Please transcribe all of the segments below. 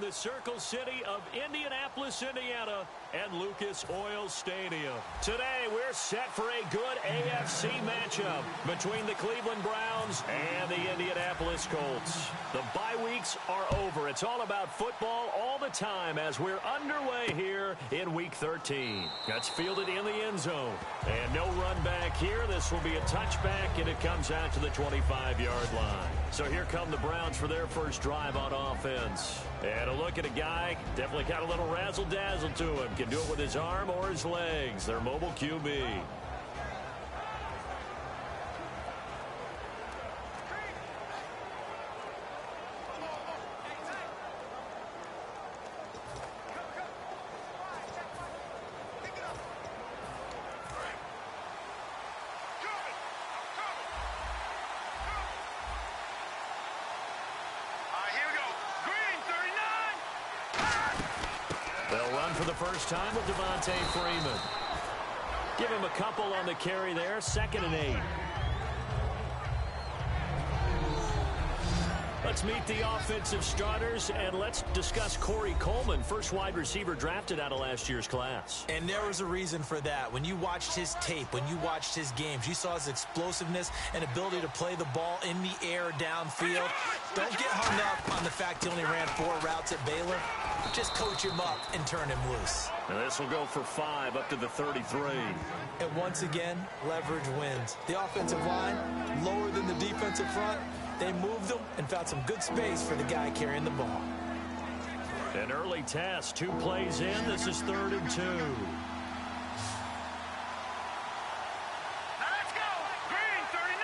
the Circle City of Indianapolis, Indiana, at Lucas Oil Stadium. Today, we're set for a good AFC matchup between the Cleveland Browns and the Indianapolis Colts. The bye weeks are over. It's all about football all the time as we're underway here in Week 13. That's fielded in the end zone. And no run back here. This will be a touchback, and it comes out to the 25-yard line. So here come the Browns for their first drive on offense. And a look at a guy, definitely got a little razzle-dazzle to him. Can do it with his arm or his legs. Their mobile QB. For the first time with Devontae Freeman. Give him a couple on the carry there. 2nd and 8. Let's meet the offensive starters, and let's discuss Corey Coleman, first wide receiver drafted out of last year's class. And there was a reason for that. When you watched his tape, when you watched his games, you saw his explosiveness and ability to play the ball in the air downfield. Don't get hung up on the fact he only ran 4 routes at Baylor. Just coach him up and turn him loose. And this will go for 5 up to the 33. And once again, leverage wins. The offensive line, lower than the defensive front. They moved them and found some good space for the guy carrying the ball. An early test. 2 plays in. This is 3rd and 2. Let's go! Green, 39!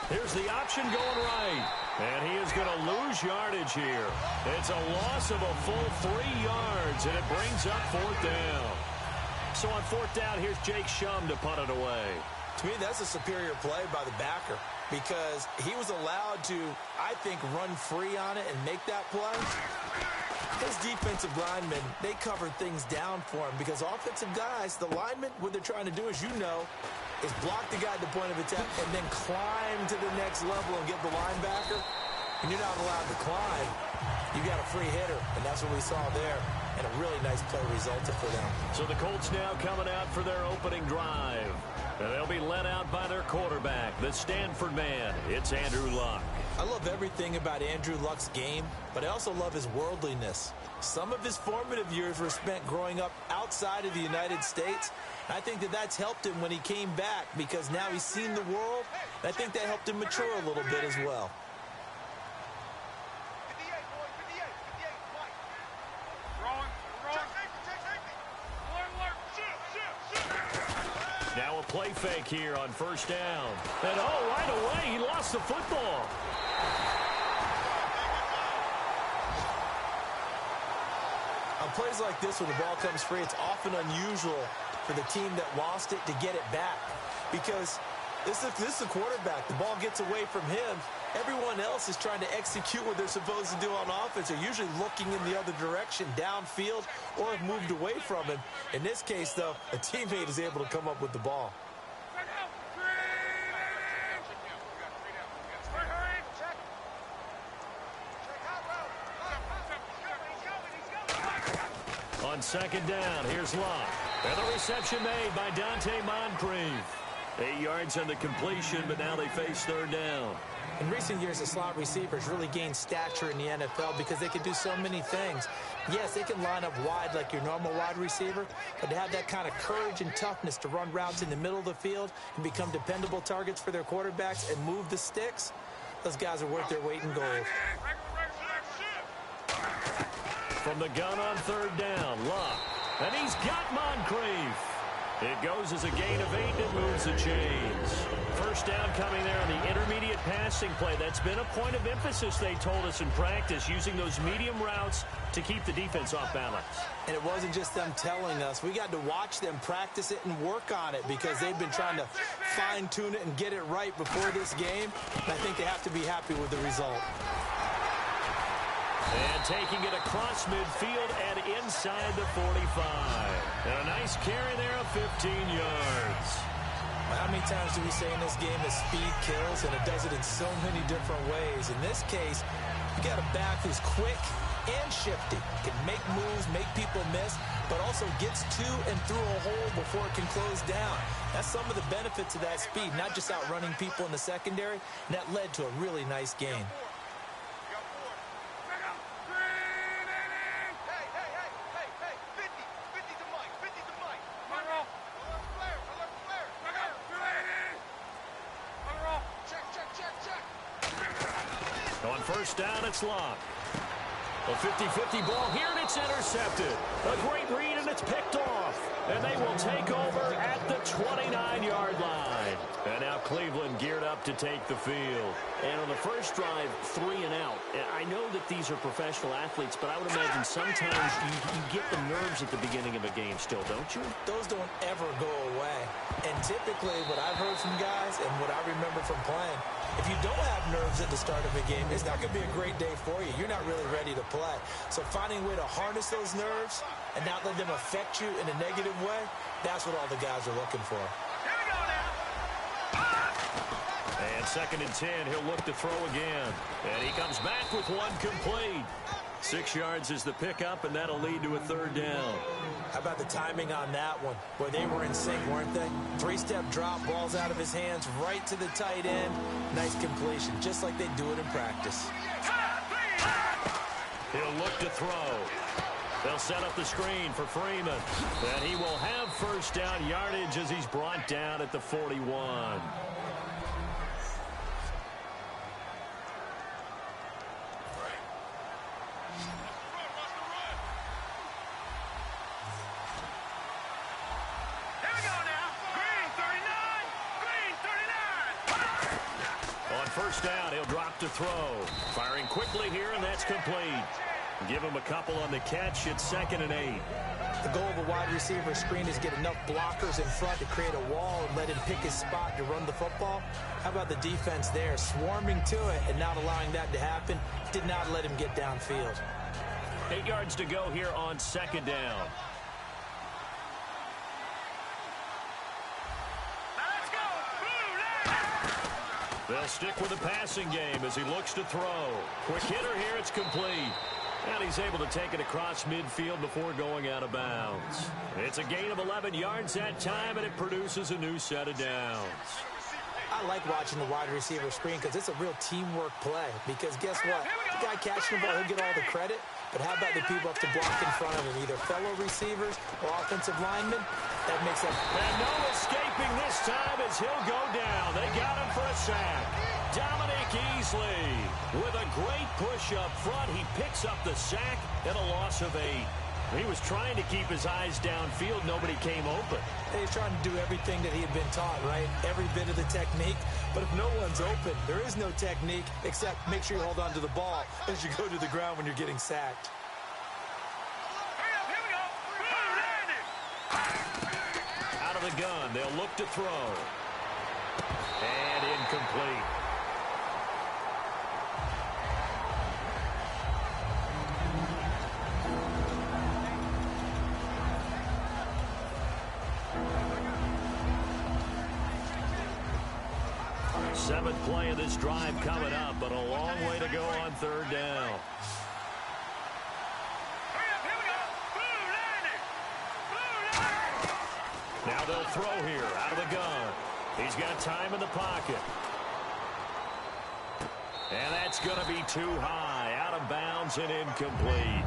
Here's the option going right. And he is going to lose yardage here. It's a loss of a full 3 yards, and it brings up 4th down. So on 4th down, here's Jake Shum to punt it away. To me, that's a superior play by the backer because he was allowed to, I think, run free on it and make that play. His defensive linemen, they covered things down for him because offensive guys, the linemen, what they're trying to do, as you know, is block the guy at the point of attack and then climb to the next level and get the linebacker. And you're not allowed to climb. You got a free hitter, and that's what we saw there. And a really nice play resulted for them. So the Colts now coming out for their opening drive. And they'll be led out by their quarterback, the Stanford man. It's Andrew Luck. I love everything about Andrew Luck's game, but I also love his worldliness. Some of his formative years were spent growing up outside of the United States. I think that that's helped him when he came back because now he's seen the world. And I think that helped him mature a little bit as well. Now a play fake here on 1st down. And right away, he lost the football. On plays like this where the ball comes free, it's often unusual for the team that lost it to get it back because this is the quarterback. The ball gets away from him. Everyone else is trying to execute what they're supposed to do on offense. They're usually looking in the other direction, downfield, or have moved away from him. In this case, though, a teammate is able to come up with the ball. On 2nd down, here's Luck. And the reception made by Dante Moncrief. 8 yards on the completion, but now they face 3rd down. In recent years, the slot receivers really gained stature in the NFL because they can do so many things. Yes, they can line up wide like your normal wide receiver, but to have that kind of courage and toughness to run routes in the middle of the field and become dependable targets for their quarterbacks and move the sticks, those guys are worth their weight in gold. From the gun on 3rd down, Luck. And he's got Moncrief. It goes as a gain of 8 and moves the chains. 1st down coming there on the intermediate passing play. That's been a point of emphasis, they told us in practice, using those medium routes to keep the defense off balance. And it wasn't just them telling us. We got to watch them practice it and work on it because they've been trying to fine-tune it and get it right before this game. And I think they have to be happy with the result. And taking it across midfield and inside the 45. And a nice carry there of 15 yards. How many times do we say in this game that speed kills, and it does it in so many different ways? In this case, You got a back who's quick and shifty, can make moves, make people miss, but also gets to and through a hole before it can close down. That's some of the benefits of that speed, not just outrunning people in the secondary, and that led to a really nice gain. On first down, it's Locke. A 50-50 ball here, and it's intercepted. A great read, and it's picked off. And they will take over at the 29-yard line. And now Cleveland geared up to take the field. And on the first drive, 3 and out. I know that these are professional athletes, but I would imagine sometimes you get the nerves at the beginning of a game still, don't you? Those don't ever go away. And typically, what I've heard from guys and what I remember from playing, if you don't have nerves at the start of a game, it's not going to be a great day for you. You're not really ready to play. So finding a way to harness those nerves and not let them affect you in a negative way, that's what all the guys are looking for. And 2nd and 10, he'll look to throw again. And he comes back with one complete. 6 yards is the pickup, and that'll lead to a 3rd down. How about the timing on that one, where they were in sync, weren't they? 3-step drop, balls out of his hands, right to the tight end. Nice completion, just like they do it in practice. He'll look to throw. They'll set up the screen for Freeman. And he will have first down yardage as he's brought down at the 41. First down, he'll drop to throw. Firing quickly here, and that's complete. Give him a couple on the catch. It's 2nd and 8. The goal of a wide receiver screen is get enough blockers in front to create a wall and let him pick his spot to run the football. How about the defense there, swarming to it and not allowing that to happen? Did not let him get downfield. 8 yards to go here on 2nd down. They'll stick with the passing game as he looks to throw. Quick hitter here, it's complete. And he's able to take it across midfield before going out of bounds. It's a gain of 11 yards that time, and it produces a new set of downs. I like watching the wide receiver screen because it's a real teamwork play. Because guess what? The guy catching the ball, he'll get all the credit. But how about the people up to block in front of him, either fellow receivers or offensive linemen? That makes up. And no escaping this time as he'll go down. They got him for a sack. Dominic Easley with a great push up front. He picks up the sack and a loss of 8. He was trying to keep his eyes downfield. Nobody came open. He's trying to do everything that he had been taught, right? Every bit of the technique. But if no one's open, there is no technique except make sure you hold on to the ball as you go to the ground when you're getting sacked. Out of the gun, they'll look to throw. And incomplete. Seventh play of this drive coming up, but a long way to go on 3rd down. Now they'll throw here out of the gun. He's got time in the pocket. And that's going to be too high, out of bounds and incomplete.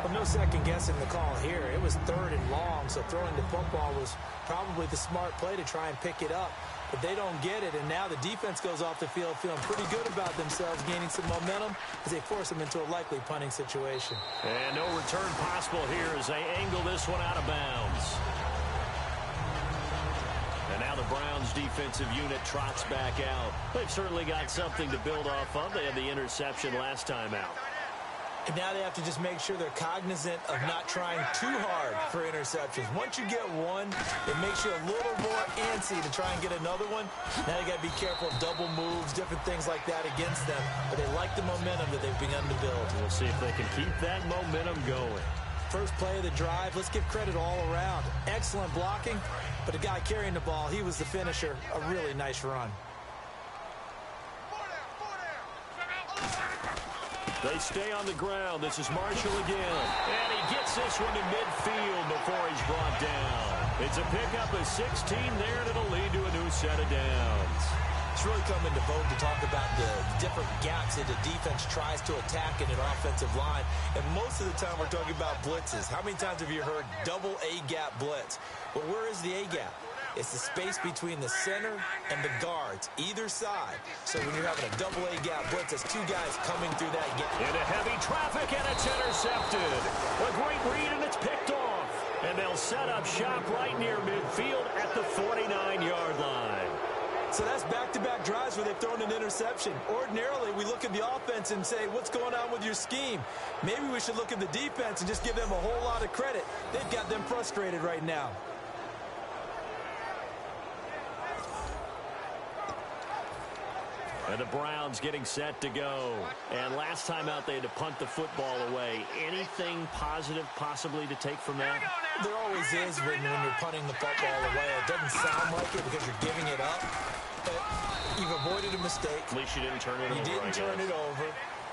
Well, no second guessing the call here. It was 3rd and long, so throwing the football was probably the smart play to try and pick it up. But they don't get it, and now the defense goes off the field feeling pretty good about themselves, gaining some momentum as they force them into a likely punting situation. And no return possible here as they angle this one out of bounds. And now the Browns defensive unit trots back out. They've certainly got something to build off of. They had the interception last time out. And now they have to just make sure they're cognizant of not trying too hard for interceptions. Once you get one, it makes you a little more antsy to try and get another one. Now you got to be careful of double moves, different things like that against them. But they like the momentum that they've begun to build. We'll see if they can keep that momentum going. First play of the drive, let's give credit all around. Excellent blocking, but the guy carrying the ball, he was the finisher. A really nice run. They stay on the ground. This is Marshall again. And he gets this one to midfield before he's brought down. It's a pickup of 16 there, and it'll lead to a new set of downs. It's really come into vogue to talk about the different gaps that the defense tries to attack in an offensive line. And most of the time we're talking about blitzes. How many times have you heard double A-gap blitz? Well, where is the A-gap? It's the space between the center and the guards, either side. So when you're having a double A-gap blitz, it's two guys coming through that gap. Into heavy traffic, and it's intercepted. A great read, and it's picked off. And they'll set up shop right near midfield at the 49-yard line. So that's back-to-back drives where they've thrown an interception. Ordinarily, we look at the offense and say, what's going on with your scheme? Maybe we should look at the defense and just give them a whole lot of credit. They've got them frustrated right now. And the Browns getting set to go. And last time out, they had to punt the football away. Anything positive possibly to take from that? There always is when you're punting the football away. It doesn't sound like it because you're giving it up. But you've avoided a mistake. At least you didn't turn it over. You didn't turn it over,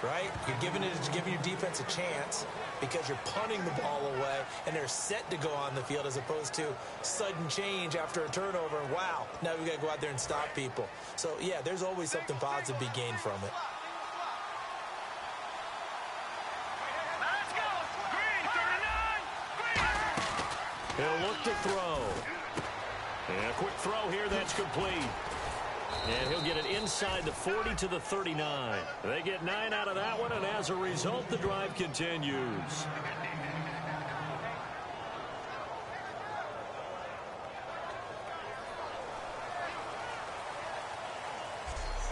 right? You're giving your defense a chance because you're punting the ball away, and they're set to go on the field as opposed to sudden change after a turnover. And wow, now we got to go out there and stop people. So, yeah, there's always something positive to be gained from it. He'll look to throw. And a quick throw here, that's complete. And he'll get it inside the 40 to the 39. They get 9 out of that one, and as a result, the drive continues.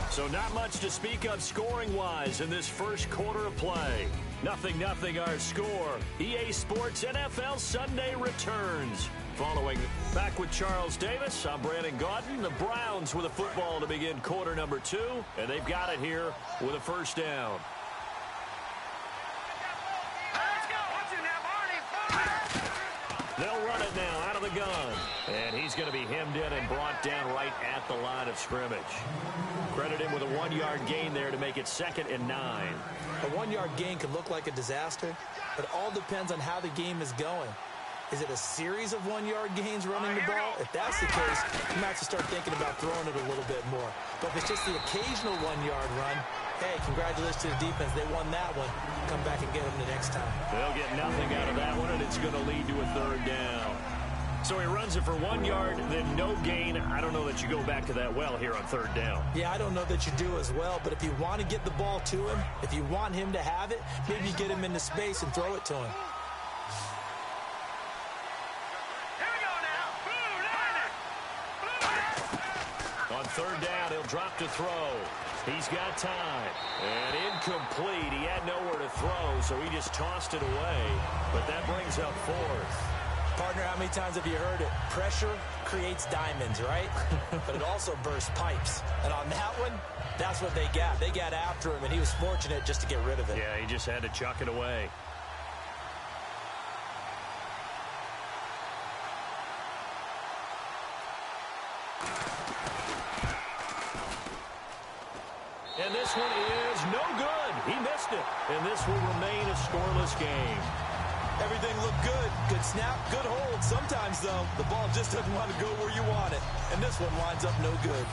So not much to speak of scoring-wise in this first quarter of play. 0-0 our score. EA Sports NFL Sunday returns. Following back with Charles Davis, I'm Brandon Gaudin. The Browns with a football to begin quarter number 2, and they've got it here with a first down. They'll run it now out of the gun. And he's going to be hemmed in and brought down right at the line of scrimmage. Credit him with a 1-yard gain there to make it 2nd and 9. A 1-yard gain could look like a disaster, but it all depends on how the game is going. Is it a series of 1-yard gains running the ball? If that's the case, you might have to start thinking about throwing it a little bit more. But if it's just the occasional 1-yard run, hey, congratulations to the defense. They won that one. Come back and get them the next time. They'll get nothing out of that one, and it's going to lead to a 3rd down. So he runs it for 1 yard, then no gain. I don't know that you go back to that well here on 3rd down. Yeah, I don't know that you do as well, but if you want to get the ball to him, if you want him to have it, maybe you get him into space and throw it to him. On 3rd down, he'll drop to throw. He's got time. And incomplete. He had nowhere to throw, so he just tossed it away. But that brings up 4th. Partner, how many times have you heard it? Pressure creates diamonds, right? But it also bursts pipes. And on that one, that's what they got. They got after him, and he was fortunate just to get rid of it. Yeah, he just had to chuck it away. And this one is no good. He missed it. And this will remain a scoreless game. Everything looked good. Good snap, good hold. Sometimes, though, the ball just doesn't want to go where you want it. And this one winds up no good.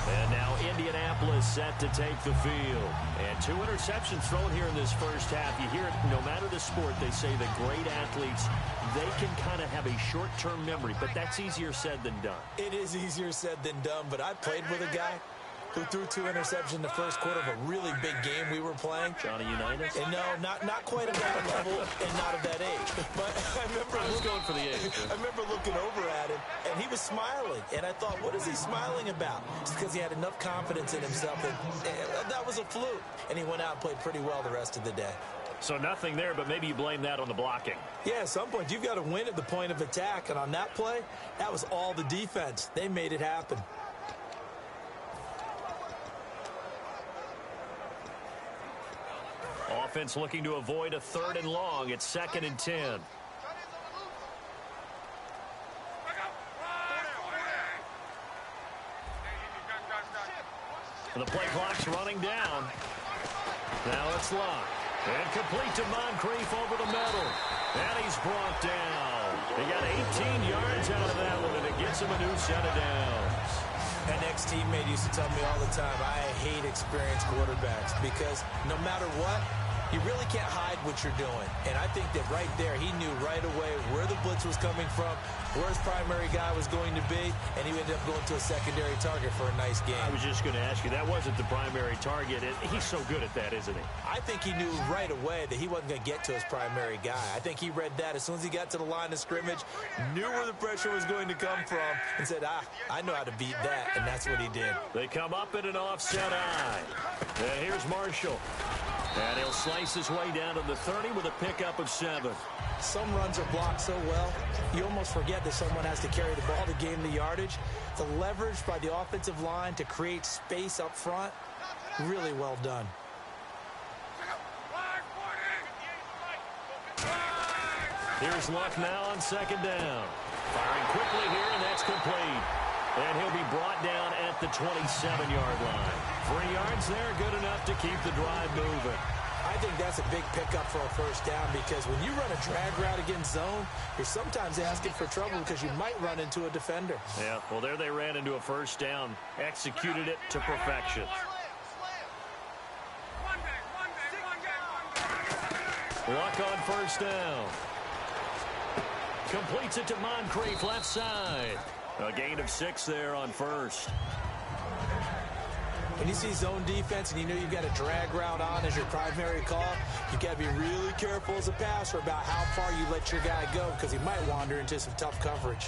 And now Indianapolis set to take the field. And 2 interceptions thrown here in this first half. You hear it, no matter the sport, they say the great athletes, they can kind of have a short-term memory, but that's easier said than done. It is easier said than done, but I played with a guy who threw 2 interceptions in the first quarter of a really big game we were playing. Johnny Unitas? And no, not quite at that level and not at that age. But I remember going for the age. I remember looking over at him, and he was smiling. And I thought, what is he smiling about? It's because he had enough confidence in himself that that was a fluke. And he went out and played pretty well the rest of the day. So nothing there, but maybe you blame that on the blocking. Yeah, at some point, you've got to win at the point of attack. And on that play, that was all the defense. They made it happen. Offense looking to avoid a 3rd and long. It's 2nd and 10. The play clock's running down. Now it's locked. And complete to Moncrief over the middle. And he's brought down. He got 18 yards out of that one, and it gets him a new set of downs. An ex-teammate used to tell me all the time, I hate experienced quarterbacks because no matter what, you really can't hide what you're doing. And I think that right there, he knew right away where the blitz was coming from, where his primary guy was going to be, and he ended up going to a secondary target for a nice game. I was just going to ask you, that wasn't the primary target. He's so good at that, isn't he? I think he knew right away that he wasn't going to get to his primary guy. I think he read that as soon as he got to the line of scrimmage, knew where the pressure was going to come from, and said, I know how to beat that, and that's what he did. They come up in an offset eye. And here's Marshall. And he'll slice his way down to the 30 with a pickup of 7. Some runs are blocked so well, you almost forget that someone has to carry the ball to gain the yardage. The leverage by the offensive line to create space up front, really well done. Here's Luck now on second down. Firing quickly here, and that's complete. And he'll be brought down at the 27-yard line. 3 yards there, good enough to keep the drive moving. I think that's a big pickup for a first down because when you run a drag route against zone, you're sometimes asking for trouble because you might run into a defender. Yeah, well, there they ran into a first down. Executed it to perfection. Luck on first down. Completes it to Moncrief, left side. A gain of 6 there on first. When you see zone defense and you know you've got a drag route on as your primary call, you've got to be really careful as a passer about how far you let your guy go because he might wander into some tough coverage.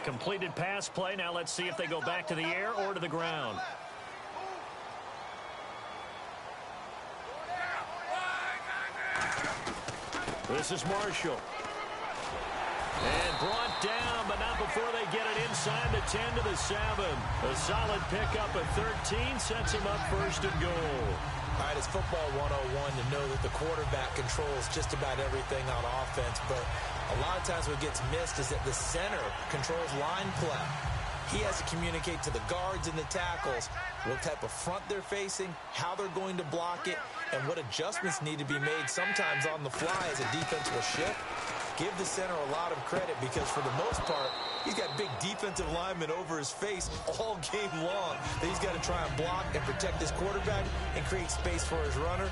Completed pass play. Now let's see if they go back to the air or to the ground. This is Marshall. And brought down, but not before they get it inside the 10 to the 7. A solid pickup of 13 sets him up first and goal. All right, it's football 101 to know that the quarterback controls just about everything on offense, but a lot of times what gets missed is that the center controls line play. He has to communicate to the guards and the tackles what type of front they're facing, how they're going to block it, and what adjustments need to be made sometimes on the fly as a defense will shift. Give the center a lot of credit because for the most part, he's got big defensive linemen over his face all game long that he's got to try and block and protect his quarterback and create space for his runner.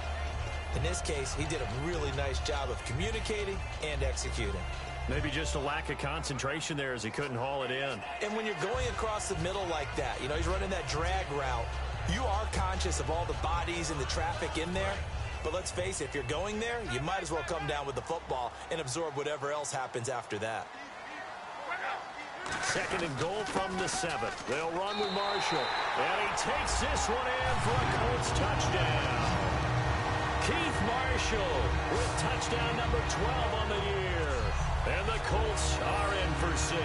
In this case, he did a really nice job of communicating and executing. Maybe just a lack of concentration there as he couldn't haul it in. And when you're going across the middle like that, you know, he's running that drag route, you are conscious of all the bodies and the traffic in there. But let's face it, if you're going there, you might as well come down with the football and absorb whatever else happens after that. Second and goal from the 7. They'll run with Marshall. And he takes this one in for a Colts touchdown. Keith Marshall with touchdown number 12 on the year. And the Colts are in for 6.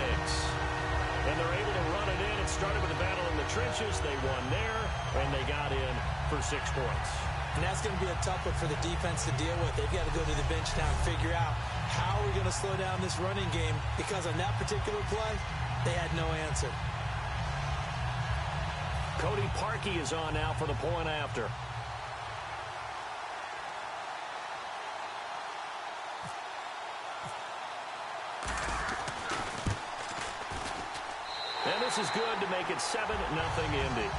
And they're able to run it in. It started with a battle in the trenches. They won there, and they got in for 6 points. And that's going to be a tough one for the defense to deal with. They've got to go to the bench now and figure out how we're going to slow down this running game because on that particular play, they had no answer. Cody Parkey is on now for the point after. And this is good to make it 7-0 Indy.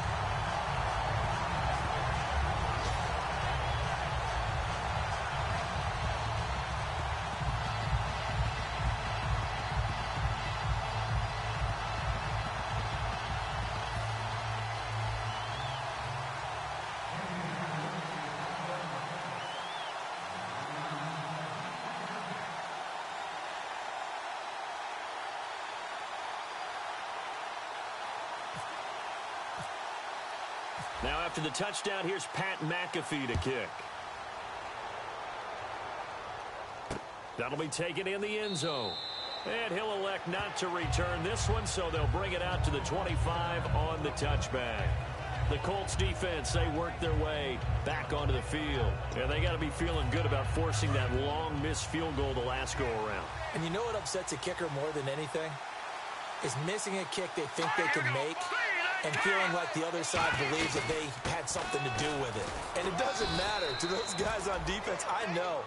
Now after the touchdown, here's Pat McAfee to kick. That'll be taken in the end zone. And he'll elect not to return this one, so they'll bring it out to the 25 on the touchback. The Colts defense, they work their way back onto the field. And they got to be feeling good about forcing that long missed field goal the last go around. And you know what upsets a kicker more than anything? Is missing a kick they think they can make and feeling like the other side believes that they had something to do with it. And it doesn't matter. To those guys on defense, I know.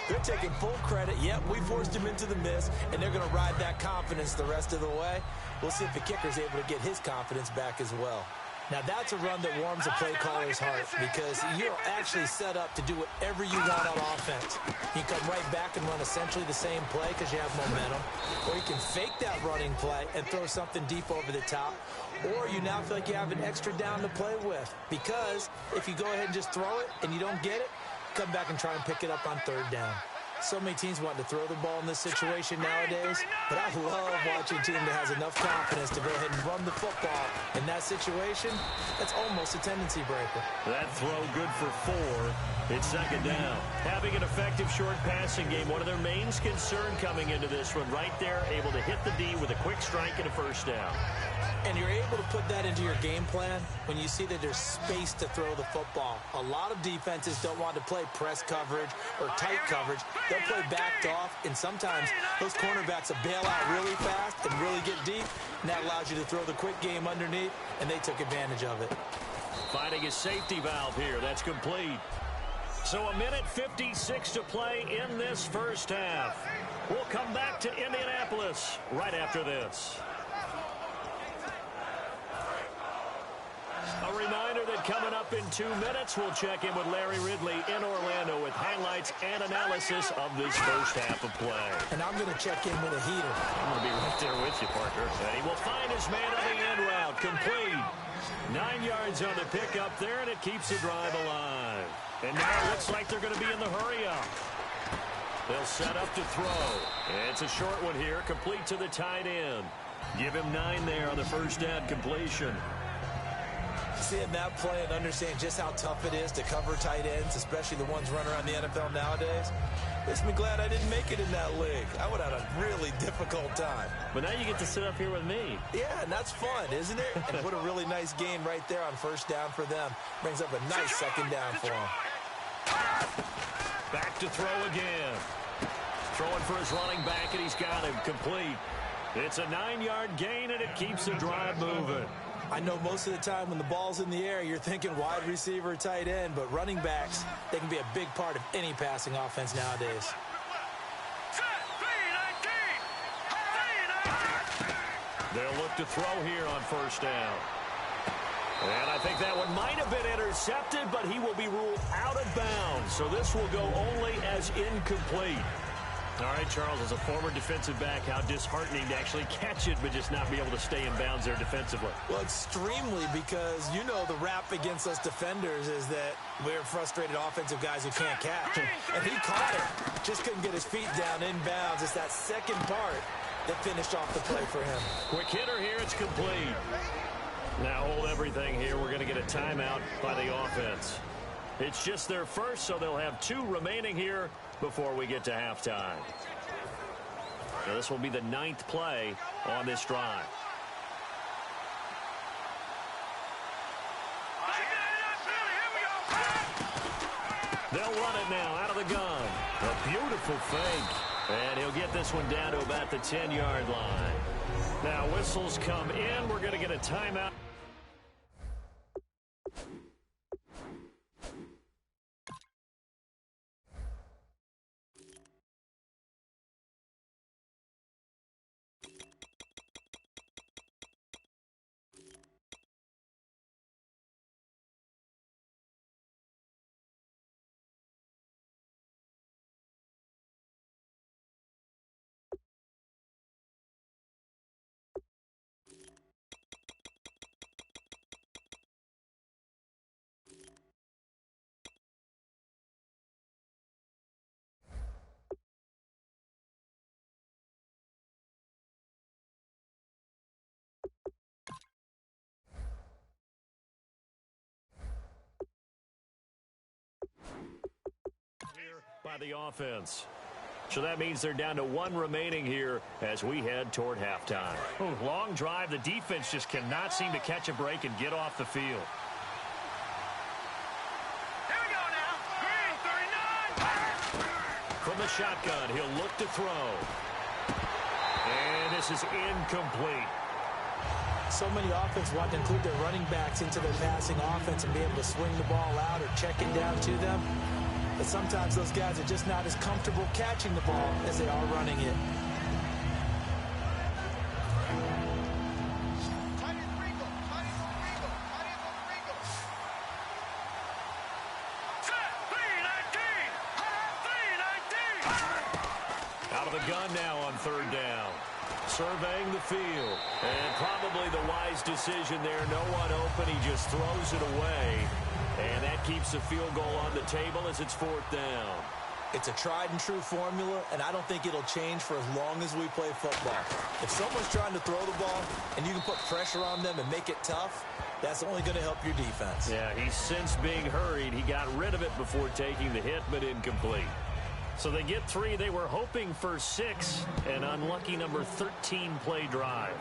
They're taking full credit. Yep, we forced him into the miss, and they're going to ride that confidence the rest of the way. We'll see if the kicker's able to get his confidence back as well. Now, that's a run that warms a play caller's heart because you're actually set up to do whatever you want on offense. You come right back and run essentially the same play because you have momentum, or you can fake that running play and throw something deep over the top, or you now feel like you have an extra down to play with because if you go ahead and just throw it and you don't get it, come back and try and pick it up on third down. So many teams want to throw the ball in this situation nowadays, but I love watching a team that has enough confidence to go ahead and run the football. In that situation, that's almost a tendency breaker. That throw good for 4. It's second down. Having an effective short passing game, one of their main concern coming into this one, right there, able to hit the D with a quick strike and a first down. And you're able to put that into your game plan when you see that there's space to throw the football. A lot of defenses don't want to play press coverage or tight coverage. They'll play backed off, and sometimes those cornerbacks will bail out really fast and really get deep, and that allows you to throw the quick game underneath, and they took advantage of it. Finding a safety valve here. That's complete. So 1:56 to play in this first half. We'll come back to Indianapolis right after this. A reminder that coming up in 2 minutes, we'll check in with Larry Ridley in Orlando with highlights and analysis of this first half of play. And I'm going to check in with a heater. I'm going to be right there with you, partner. And he will find his man on the end route. Complete. 9 yards on the pickup there, and it keeps the drive alive. And now it looks like they're going to be in the hurry-up. They'll set up to throw. It's a short one here, complete to the tight end. Give him 9 there on the first down completion. Seeing that play and understand just how tough it is to cover tight ends, especially the ones running around the NFL nowadays, makes me glad I didn't make it in that league. I would have had a really difficult time. But now you get to sit up here with me. Yeah, and that's fun, isn't it? And put a really nice game right there on first down for them. Brings up a nice second down for them. Back to throw again. Throwing for his running back, and he's got him complete. It's a 9-yard gain, and it keeps the drive moving. I know most of the time when the ball's in the air, you're thinking wide receiver, tight end, but running backs, they can be a big part of any passing offense nowadays. They'll look to throw here on first down. And I think that one might have been intercepted, but he will be ruled out of bounds. So this will go only as incomplete. All right, Charles, as a former defensive back, how disheartening to actually catch it but just not be able to stay in bounds there defensively. Well, extremely, because you know the rap against us defenders is that we're frustrated offensive guys who can't catch. And he caught it. Just couldn't get his feet down in bounds. It's that second part that finished off the play for him. Quick hitter here. It's complete. Now hold everything here. We're going to get a timeout by the offense. It's just their first, so they'll have 2 remaining here before we get to halftime. Now this will be the 9th play on this drive. They'll run it now out of the gun. A beautiful fake. And he'll get this one down to about the 10-yard line. Now whistles come in. We're going to get a timeout. By the offense. So that means they're down to 1 remaining here as we head toward halftime. Long drive. The defense just cannot seem to catch a break and get off the field. from the shotgun. He'll look to throw. And this is incomplete. So many offenses want to include their running backs into their passing offense and be able to swing the ball out or check it down to them. But sometimes those guys are just not as comfortable catching the ball as they are running it. Out of the gun now on third down. Surveying the field. And probably the wise decision there. No one open. He just throws it away. And that keeps the field goal on the table as it's fourth down. It's a tried and true formula, and I don't think it'll change for as long as we play football. If someone's trying to throw the ball and you can put pressure on them and make it tough, that's only going to help your defense. Yeah, he's since being hurried. He got rid of it before taking the hit, but incomplete. So they get 3. They were hoping for 6. An unlucky number 13 play drive.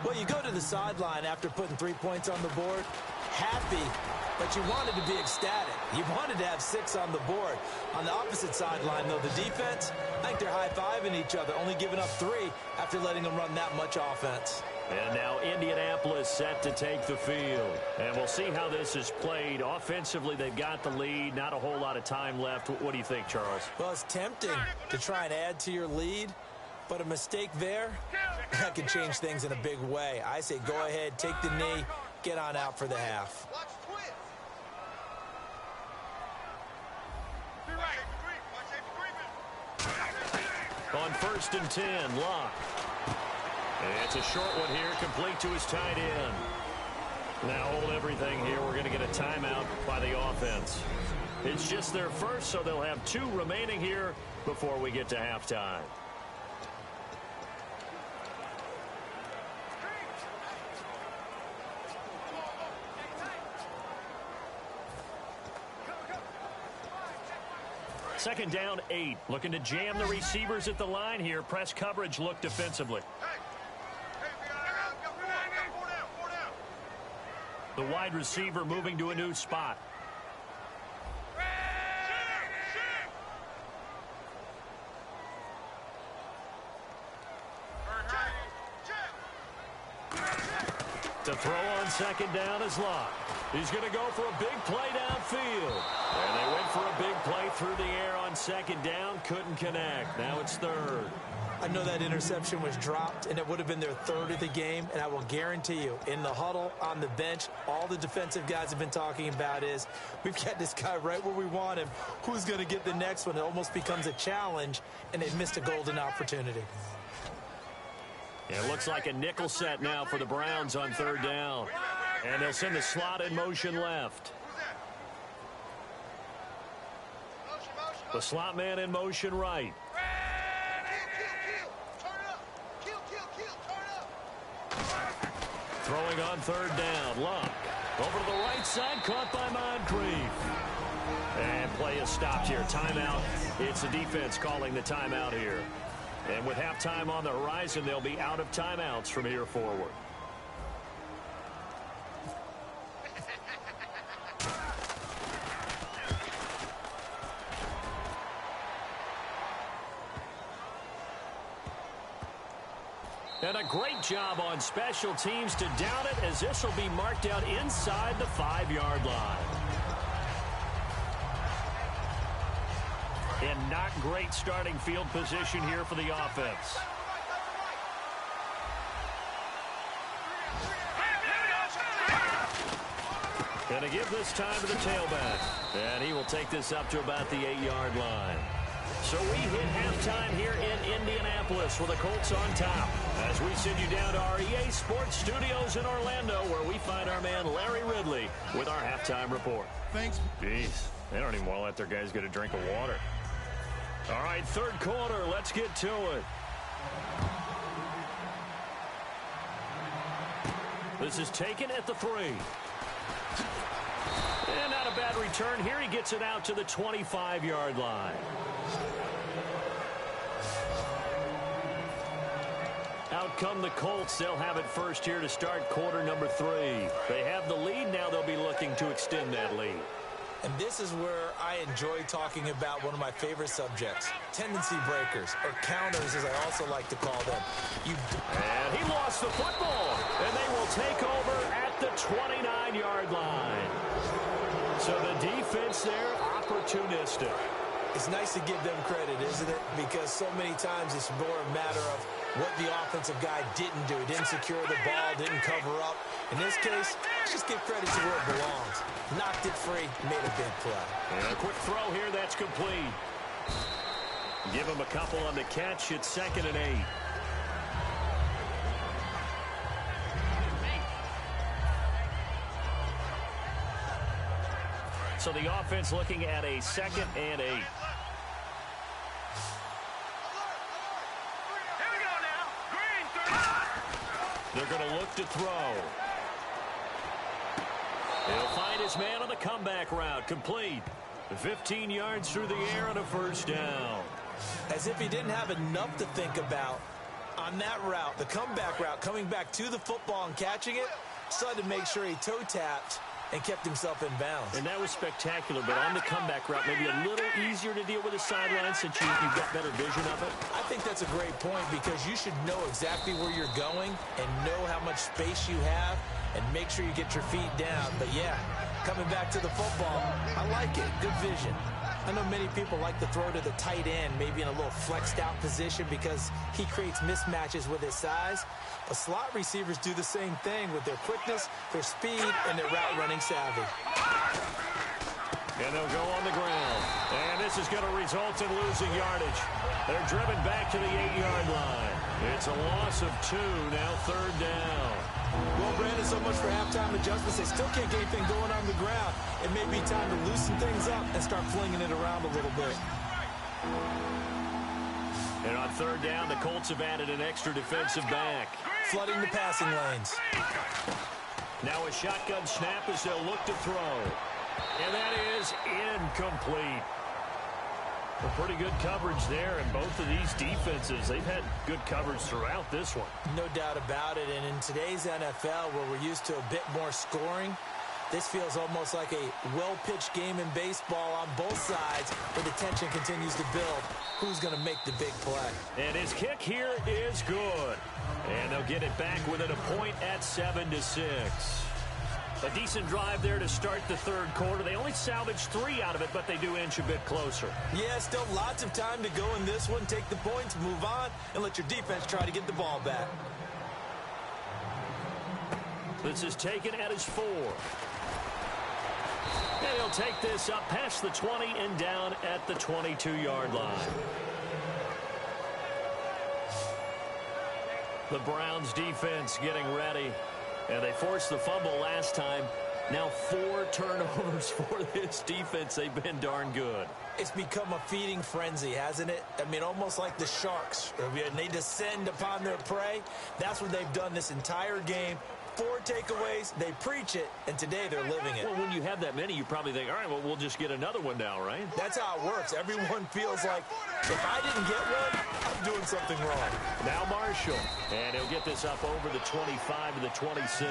Well, you go to the sideline after putting 3 points on the board, happy, but you wanted to be ecstatic. You wanted to have 6 on the board. On the opposite sideline, though, the defense, I think they're high-fiving each other, only giving up 3 after letting them run that much offense. And now Indianapolis set to take the field. And we'll see how this is played. Offensively, they've got the lead. Not a whole lot of time left. What do you think, Charles? Well, it's tempting to try and add to your lead, but a mistake there, that can change things in a big way. I say go ahead, take the knee, get on out for the half. On 1st and 10, Locke. And it's a short one here, complete to his tight end. Now hold everything here. We're going to get a timeout by the offense. It's just their first, so they'll have 2 remaining here before we get to halftime. Second down, 8. Looking to jam the receivers at the line here. Press coverage, look defensively. The wide receiver moving to a new spot. To throw on second down is Locke. He's going to go for a big play downfield. And they went for a big play through the air on second down. Couldn't connect. Now it's third. I know that interception was dropped, and it would have been their 3rd of the game, and I will guarantee you, in the huddle, on the bench, all the defensive guys have been talking about is, we've got this guy right where we want him. Who's going to get the next one? It almost becomes a challenge, and they've missed a golden opportunity. It looks like a nickel set now for the Browns on third down. And they'll send the slot in motion left. The slot man in motion right. Throwing on third down, Locke. Over to the right side, caught by Moncrief. And play is stopped here. Timeout. It's the defense calling the timeout here. And with halftime on the horizon, they'll be out of timeouts from here forward. And a great job on special teams to down it, as this will be marked out inside the 5-yard line. And not great starting field position here for the offense. Going to give this time to the tailback. And he will take this up to about the 8-yard line. So we hit halftime here in Indianapolis with the Colts on top, as we send you down to our EA Sports Studios in Orlando, where we find our man Larry Ridley with our halftime report. Thanks. Jeez, they don't even want to let their guys get a drink of water. All right, third quarter, let's get to it. This is taken at the 3. And not a bad return here. He gets it out to the 25-yard line. Out come the Colts. They'll have it first here to start quarter number 3. They have the lead. Now they'll be looking to extend that lead. And this is where I enjoy talking about one of my favorite subjects, tendency breakers, or counters as I also like to call them. And he lost the football, and they will take over at the 29-yard line. So the defense there, opportunistic. It's nice to give them credit, isn't it? Because so many times it's more a matter of what the offensive guy didn't do. He didn't secure the ball, didn't cover up. In this case, just give credit to where it belongs. Knocked it free, made a big play. And a quick throw here, that's complete. Give him a couple on the catch. It's 2nd and 8. So the offense looking at a 2nd and 8. They're going to look to throw. He'll find his man on the comeback route. Complete. 15 yards through the air and a first down. As if he didn't have enough to think about on that route, the comeback route, coming back to the football and catching it, decided to make sure he toe-tapped and kept himself in bounds. And that was spectacular, but on the comeback route, maybe a little easier to deal with the sideline since you've got better vision of it. I think that's a great point because you should know exactly where you're going and know how much space you have and make sure you get your feet down. But yeah, coming back to the football, I like it. Good vision. I know many people like to throw to the tight end, maybe in a little flexed out position because he creates mismatches with his size. But slot receivers do the same thing with their quickness, their speed, and their route running savvy. And they'll go on the ground. And this is going to result in losing yardage. They're driven back to the 8-yard line. It's a loss of 2, now 3rd down. Well, Brandon, so much for halftime adjustments. They still can't get anything going on the ground. It may be time to loosen things up and start flinging it around a little bit. And on 3rd down, the Colts have added an extra defensive back. Flooding the passing lanes. Now a shotgun snap as they'll look to throw. And that is incomplete. A pretty good coverage there, and both of these defenses, they've had good coverage throughout this one. No doubt about it, and in today's NFL, where we're used to a bit more scoring, this feels almost like a well-pitched game in baseball on both sides, where the tension continues to build. Who's going to make the big play? And his kick here is good. And they'll get it back within a point at 7-6. A decent drive there to start the 3rd quarter. They only salvaged 3 out of it, but they do inch a bit closer. Yeah, still lots of time to go in this one. Take the points, move on, and let your defense try to get the ball back. This is taken at his 4. And he'll take this up past the 20 and down at the 22-yard line. The Browns defense getting ready. And they forced the fumble last time. Now 4 turnovers for this defense. They've been darn good. It's become a feeding frenzy, hasn't it? I mean, almost like the sharks. And they descend upon their prey. That's what they've done this entire game. 4 takeaways, they preach it, and today they're living it. Well, when you have that many, you probably think, all right, well, we'll just get another one now, right? That's how it works. Everyone feels like, if I didn't get one, I'm doing something wrong. Now Marshall, and he'll get this up over the 25 to the 26.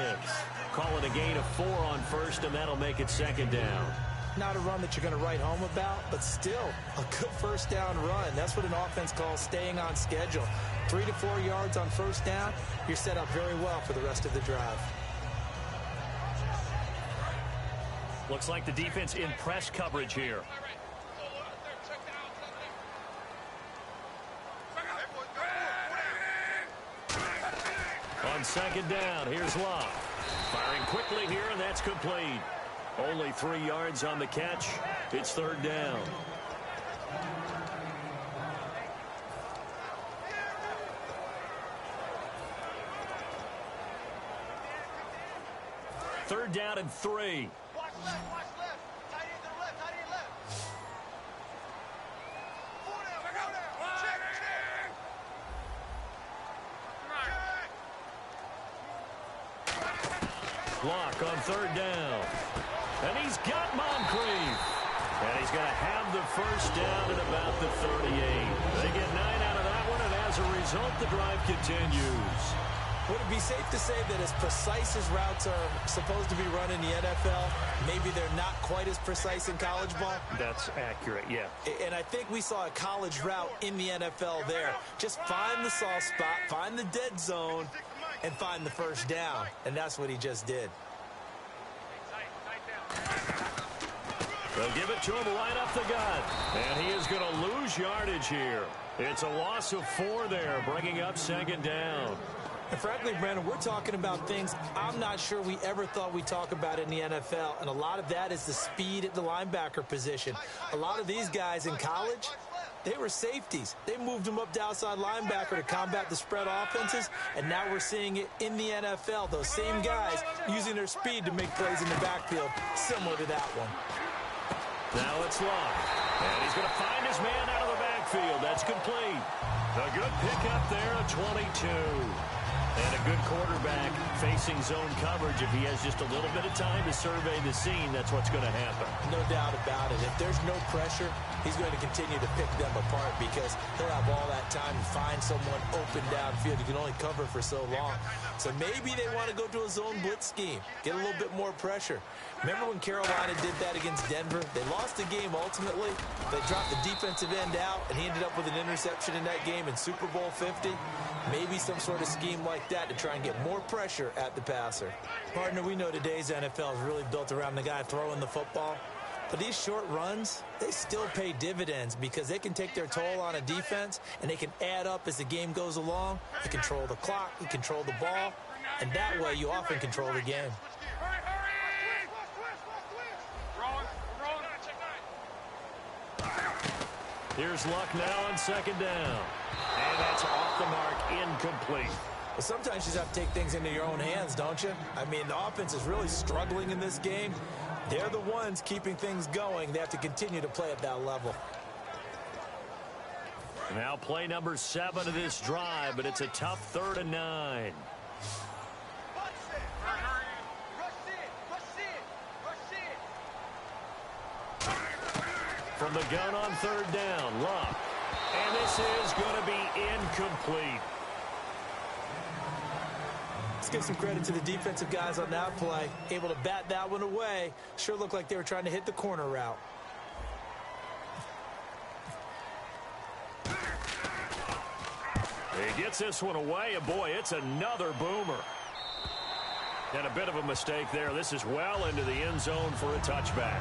Call it a gain of 4 on 1st, and that'll make it 2nd down. Not a run that you're going to write home about, but still a good 1st down run. That's what an offense calls staying on schedule. 3 to 4 yards on 1st down, you're set up very well for the rest of the drive. Looks like the defense in press coverage here. On 2nd down, here's Locke. Firing quickly here, and that's complete. Only 3 yards on the catch. It's 3rd down. Third down and 3. Watch left. Tight end to the left. Block on 3rd down. And he's got Moncrief. And he's going to have the 1st down at about the 38. They get 9 out of that one, and as a result, the drive continues. Would it be safe to say that as precise as routes are supposed to be run in the NFL, maybe they're not quite as precise in college ball. That's accurate, yeah. And I think we saw a college route in the NFL there. Just find the soft spot, find the dead zone, and find the first down. And that's what he just did. They'll give it to him right up the gut. And he is going to lose yardage here. It's a loss of 4 there, bringing up second down. And frankly, Brandon, we're talking about things I'm not sure we ever thought we'd talk about in the NFL. And a lot of that is the speed at the linebacker position. A lot of these guys in college, they were safeties. They moved them up to outside linebacker to combat the spread offenses. And now we're seeing it in the NFL. Those same guys using their speed to make plays in the backfield, similar to that one. Now it's Luck. And he's going to find his man out of the backfield. That's complete. A good pickup there at 22. And a good quarterback facing zone coverage. If he has just a little bit of time to survey the scene, that's what's going to happen. No doubt about it. If there's no pressure, he's going to continue to pick them apart because he'll have all that time to find someone open downfield. He can only cover for so long. So maybe they want to go to a zone blitz scheme, get a little bit more pressure. Remember when Carolina did that against Denver? They lost the game ultimately. They dropped the defensive end out, and he ended up with an interception in that game in Super Bowl 50. Maybe some sort of scheme like that to try and get more pressure at the passer. Partner, we know today's NFL is really built around the guy throwing the football. But these short runs, they still pay dividends because they can take their toll on a defense, and they can add up as the game goes along. You control the clock, you control the ball, and that way you often control the game. Here's Luck now on second down. And that's off the mark, incomplete. Well, sometimes you just have to take things into your own hands, don't you? I mean, the offense is really struggling in this game. They're the ones keeping things going. They have to continue to play at that level. Now play number 7 of this drive, but it's a tough 3rd and 9. From the gun on 3rd down, Luck. And this is going to be incomplete. Let's give some credit to the defensive guys on that play. Able to bat that one away. Sure looked like they were trying to hit the corner route. He gets this one away, and boy, it's another boomer. And a bit of a mistake there. This is well into the end zone for a touchback.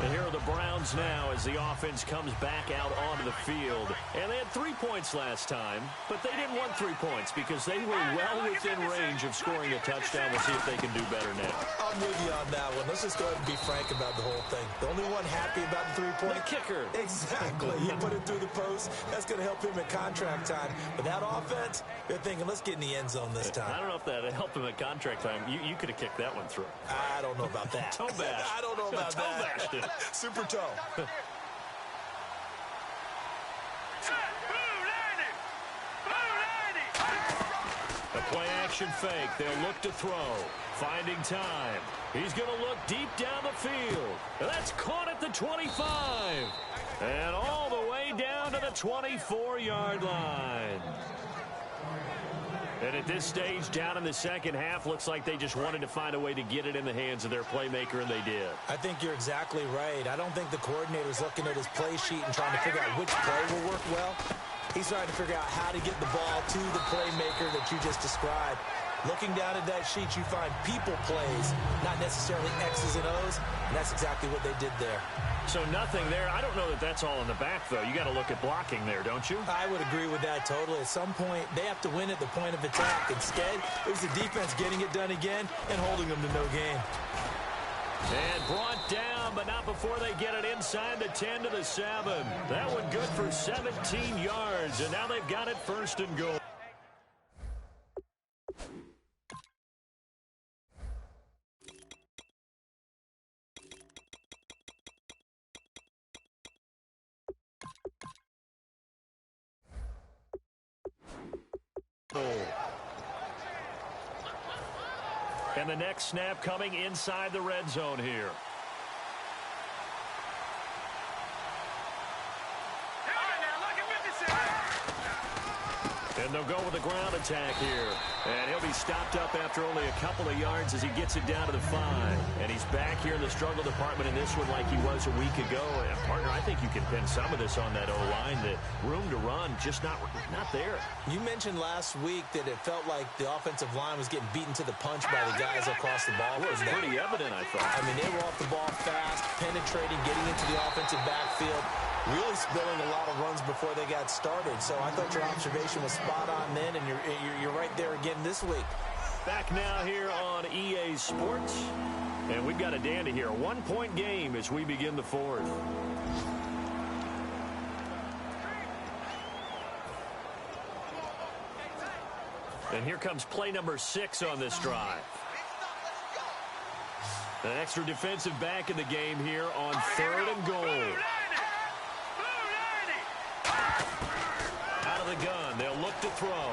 And here are the Browns now as the offense comes back out onto the field. And they had 3 points last time, but they didn't want 3 points because they were well within range of scoring a touchdown. We'll see if they can do better now. I'm with you on that one. Let's just go ahead and be frank about the whole thing. The only one happy about the 3-point? The kicker. Exactly. He put it through the post. That's going to help him at contract time. But that offense, they're thinking, let's get in the end zone this time. I don't know if that helped him at contract time. You could have kicked that one through. I don't know about that. Toe bash. I don't know about that. Bashed it. Super toe. The play action fake. They'll look to throw. Finding time. He's going to look deep down the field. That's caught at the 25. And all the way down to the 24-yard line. And at this stage, down in the second half, looks like they just wanted to find a way to get it in the hands of their playmaker, and they did. I think you're exactly right. I don't think the coordinator's looking at his play sheet and trying to figure out which play will work well. He's trying to figure out how to get the ball to the playmaker that you just described. Looking down at that sheet, you find people plays, not necessarily X's and O's, and that's exactly what they did there. So nothing there. I don't know that that's all in the back, though. You got to look at blocking there, don't you? I would agree with that totally. At some point, they have to win at the point of attack. Instead, it was the defense getting it done again and holding them to no gain. And brought down, but not before they get it inside the 10 to the 7. That one good for 17 yards, and now they've got it 1st and goal. And the next snap coming inside the red zone here. And they'll go with a ground attack here. And he'll be stopped up after only a couple of yards as he gets it down to the 5. And he's back here in the struggle department in this one like he was a week ago. And, partner, I think you can pin some of this on that O-line. The room to run just not there. You mentioned last week that it felt like the offensive line was getting beaten to the punch by the guys across the ball. It was pretty evident, I thought. I mean, they were off the ball fast, penetrating, getting into the offensive backfield, really spilling a lot of runs before they got started. So I thought your observation was spot on then, and you're right there again this week. Back now here on EA Sports. And we've got a dandy here. A 1-point game as we begin the 4th. And here comes play number 6 on this drive. An extra defensive back in the game here on 3rd and goal. Out of the gun, they'll look to throw.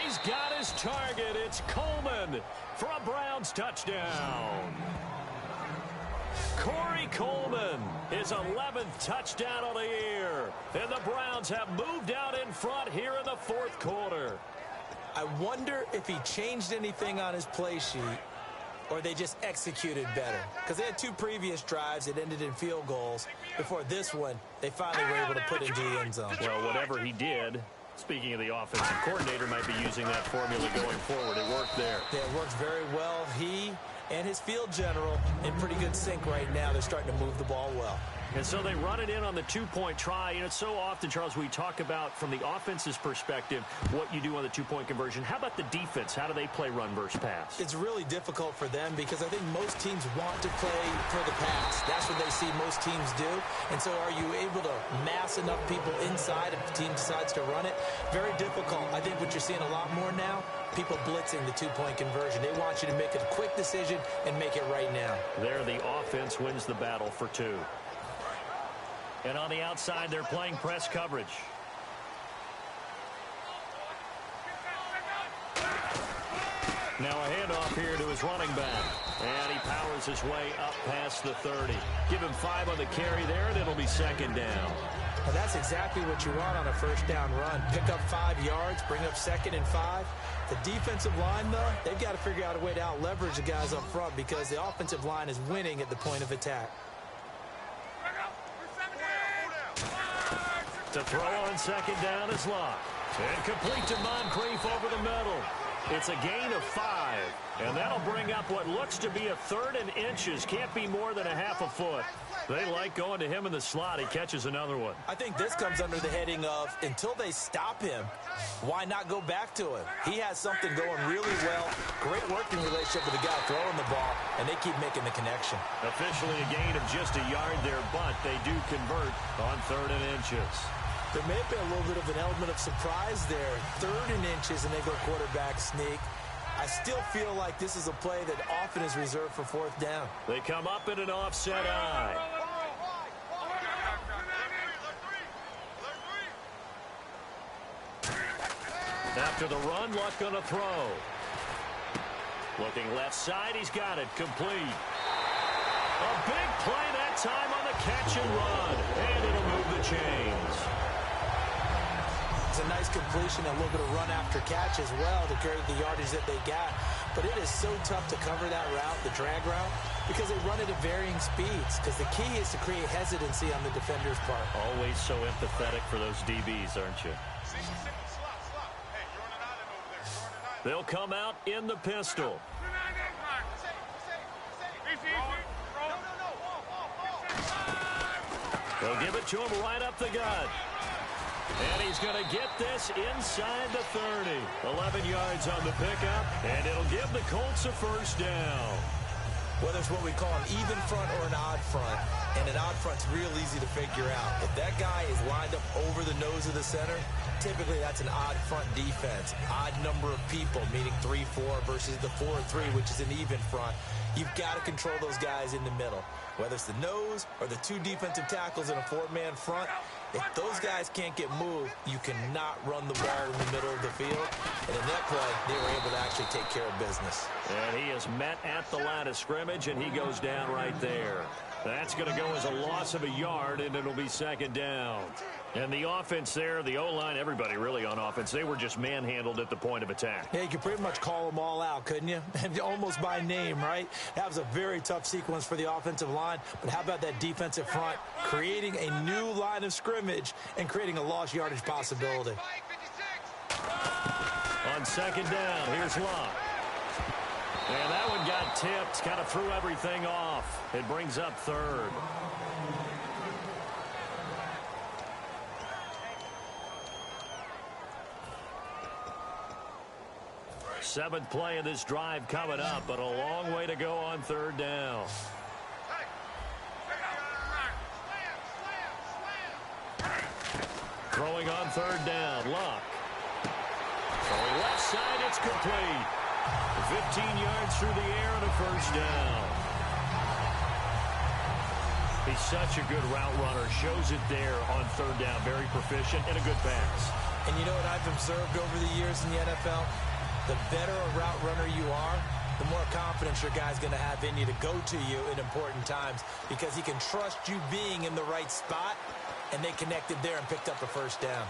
He's got his target. It's Coleman for a Browns touchdown. Corey Coleman, his 11th touchdown of the year. And the Browns have moved out in front here in the 4th quarter. I wonder if he changed anything on his play sheet or they just executed better. Because they had 2 previous drives that ended in field goals. Before this one, they finally were able to put into the end zone. Well, whatever he did, speaking of the offensive coordinator, might be using that formula going forward. It worked there. Yeah, it worked very well. He and his field general in pretty good sync right now. They're starting to move the ball well. And so they run it in on the 2-point try. And it's so often, Charles, we talk about from the offense's perspective what you do on the 2-point conversion. How about the defense? How do they play run versus pass? It's really difficult for them because I think most teams want to play for the pass. That's what they see most teams do. And so are you able to mass enough people inside if the team decides to run it? Very difficult. I think what you're seeing a lot more now, people blitzing the 2-point conversion. They want you to make a quick decision and make it right now. There, the offense wins the battle for 2. And on the outside, they're playing press coverage. Now a handoff here to his running back. And he powers his way up past the 30. Give him 5 on the carry there, and it'll be 2nd down. Well, that's exactly what you want on a 1st down run. Pick up 5 yards, bring up 2nd and 5. The defensive line, though, they've got to figure out a way to out-leverage the guys up front because the offensive line is winning at the point of attack. To throw on 2nd down is Locke. And complete to Moncrief over the middle. It's a gain of 5. And that'll bring up what looks to be a 3rd and inches. Can't be more than a half a foot. They like going to him in the slot. He catches another one. I think this comes under the heading of until they stop him, why not go back to him? He has something going really well. Great working relationship with the guy throwing the ball, and they keep making the connection. Officially a gain of just a yard there, but they do convert on 3rd and inches. There may have been a little bit of an element of surprise there. 3rd and inches, and they go quarterback sneak. I still feel like this is a play that often is reserved for 4th down. They come up in an offset eye. After the run, Luck gonna throw. Looking left side, he's got it complete. A big play that time on the catch and run, and it'll move the chains. It's a nice completion, a little bit of run after catch as well to carry the yardage that they got. But it is so tough to cover that route, the drag route, because they run it at varying speeds. Because the key is to create hesitancy on the defender's part. Always so empathetic for those DBs, aren't you? They'll come out in the pistol. They'll give it to him right up the gut. And he's going to get this inside the 30. 11 yards on the pickup, and it'll give the Colts a 1st down. Whether it's what we call an even front or an odd front, and an odd front's real easy to figure out. If that guy is lined up over the nose of the center, typically that's an odd front defense. Odd number of people, meaning 3-4 versus the 4-3, which is an even front. You've got to control those guys in the middle. Whether it's the nose or the 2 defensive tackles in a 4-man front, if those guys can't get moved, you cannot run the ball in the middle of the field. And in that play, they were able to actually take care of business. And he is met at the line of scrimmage, and he goes down right there. That's going to go as a loss of a yard, and it'll be 2nd down. And the offense there, the O-line, everybody really on offense, they were just manhandled at the point of attack. Yeah, you could pretty much call them all out, couldn't you? Almost by name, right? That was a very tough sequence for the offensive line. But how about that defensive front creating a new line of scrimmage and creating a lost yardage possibility? On second down, here's Locke. And that one got tipped, kind of threw everything off. It brings up third. Seventh play of this drive coming up, but a long way to go on third down. Throwing on third down, Locke. Throwing left side, it's complete. 15 yards through the air and a first down. He's such a good route runner. Shows it there on third down. Very proficient and a good pass. And you know what I've observed over the years in the NFL? The better a route runner you are, the more confidence your guy's going to have in you to go to you in important times because he can trust you being in the right spot, and they connected there and picked up a first down.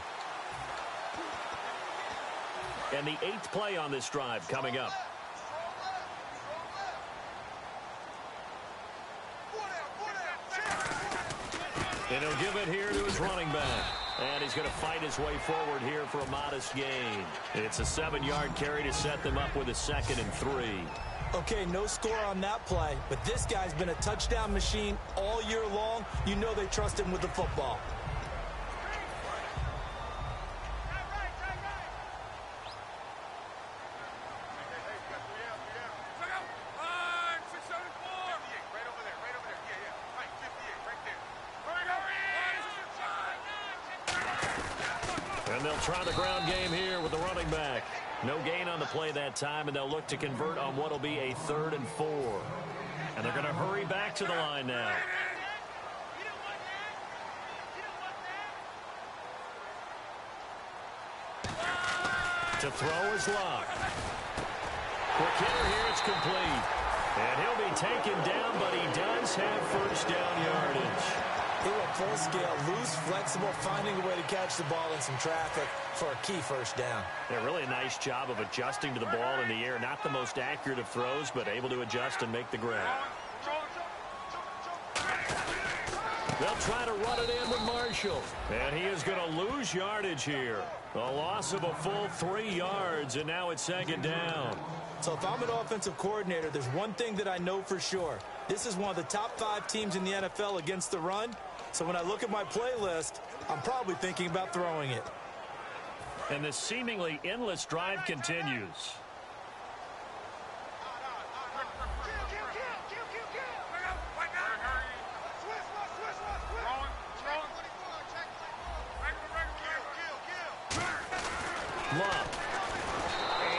And the 8th play on this drive coming up. And he'll give it here to his running back. And he's going to fight his way forward here for a modest gain. It's a 7-yard carry to set them up with a 2nd and 3. Okay, no score on that play, but this guy's been a touchdown machine all year long. You know they trust him with the football. And they'll try the ground game here with the running back. No gain on the play that time, and they'll look to convert on what will be a 3rd and 4. And they're going to hurry back to the line now. To throw is Locke. Quick hitter here, it's complete. And he'll be taken down, but he does have first down yardage. They went full scale, loose, flexible, finding a way to catch the ball in some traffic for a key first down. Yeah, really a nice job of adjusting to the ball in the air. Not the most accurate of throws, but able to adjust and make the grab. They'll try to run it in with Marshall. And he is going to lose yardage here. A loss of a full 3 yards, and now it's 2nd down. So if I'm an offensive coordinator, there's one thing that I know for sure. This is one of the top 5 teams in the NFL against the run. So when I look at my playlist, I'm probably thinking about throwing it. And the seemingly endless drive continues. Love.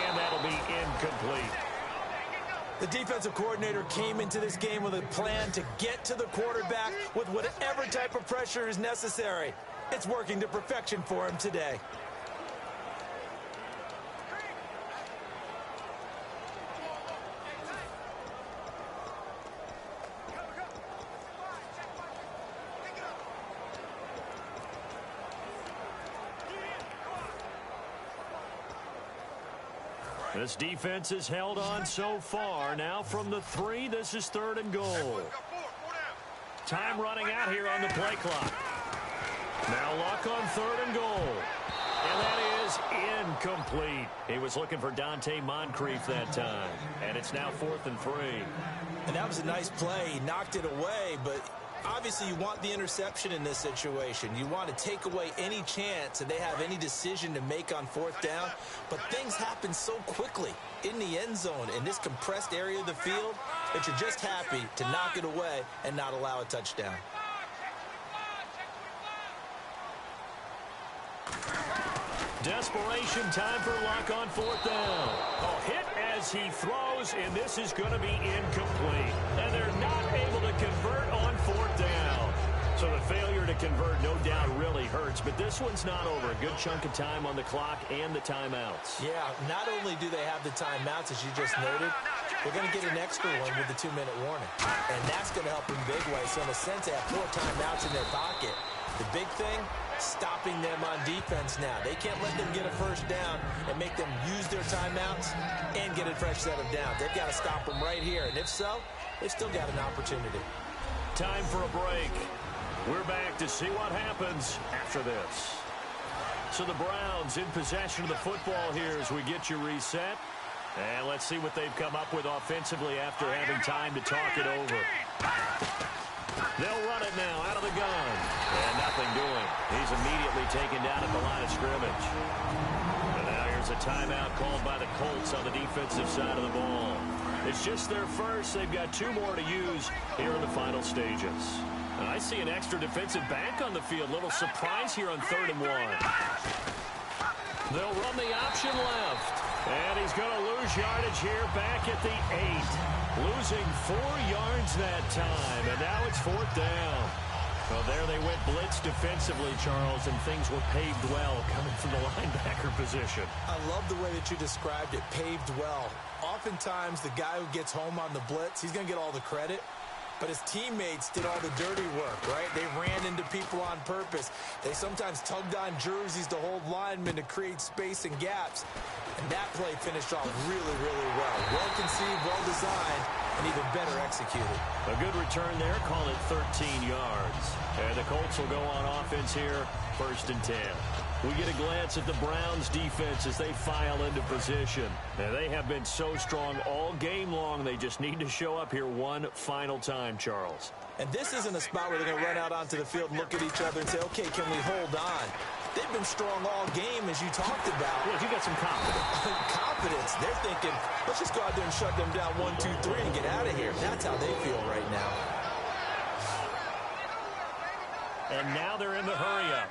And that'll be incomplete. The defensive coordinator came into this game with a plan to get to the quarterback with whatever type of pressure is necessary. It's working to perfection for him today. This defense has held on so far. Now from the 3, this is 3rd and goal. Time running out here on the play clock. Now Locke on 3rd and goal. And that is incomplete. He was looking for Dante Moncrief that time. And it's now 4th and 3. And that was a nice play. He knocked it away, but obviously you want the interception in this situation. You want to take away any chance that they have any decision to make on 4th down. But things happen so quickly in the end zone in this compressed area of the field that you're just happy to knock it away and not allow a touchdown. Desperation time for Locke on 4th down. A hit as he throws, and this is going to be incomplete. And they're not able to convert on 4th down. So the failure to convert, no doubt, really hurts. But this one's not over. A good chunk of time on the clock and the timeouts. Yeah, not only do they have the timeouts, as you just noted, they're going to get an extra one with the 2-minute warning. And that's going to help in big ways. So in a sense, they have 4 timeouts in their pocket. The big thing, stopping them on defense now. They can't let them get a first down and make them use their timeouts and get a fresh set of downs. They've got to stop them right here. And if so, they've still got an opportunity. Time for a break. We're back to see what happens after this. So the Browns in possession of the football here as we get you reset. And let's see what they've come up with offensively after having time to talk it over. They'll run it now out of the gun. And nothing doing. He's immediately taken down at the line of scrimmage. And now here's a timeout called by the Colts on the defensive side of the ball. It's just their first. They've got 2 more to use here in the final stages. And I see an extra defensive back on the field. Little surprise here on 3rd and 1. They'll run the option left. And he's going to lose yardage here back at the 8. Losing 4 yards that time. And now it's 4th down. Well, there they went blitz defensively, Charles, and things were paved well coming from the linebacker position. I love the way that you described it, paved well. Oftentimes, the guy who gets home on the blitz, he's going to get all the credit. But his teammates did all the dirty work, right? They ran into people on purpose. They sometimes tugged on jerseys to hold linemen to create space and gaps. And that play finished off really, really well. Well conceived, well designed, and even better executed. A good return there, call it 13 yards. And the Colts will go on offense here, 1st and 10. We get a glance at the Browns defense as they file into position. And they have been so strong all game long. They just need to show up here one final time, Charles. And this isn't a spot where they're going to run out onto the field, look at each other and say, okay, can we hold on? They've been strong all game, as you talked about. Yeah, you got some confidence. Confidence. They're thinking, let's just go out there and shut them down 1, 2, 3 and get out of here. That's how they feel right now. And now they're in the hurry-up.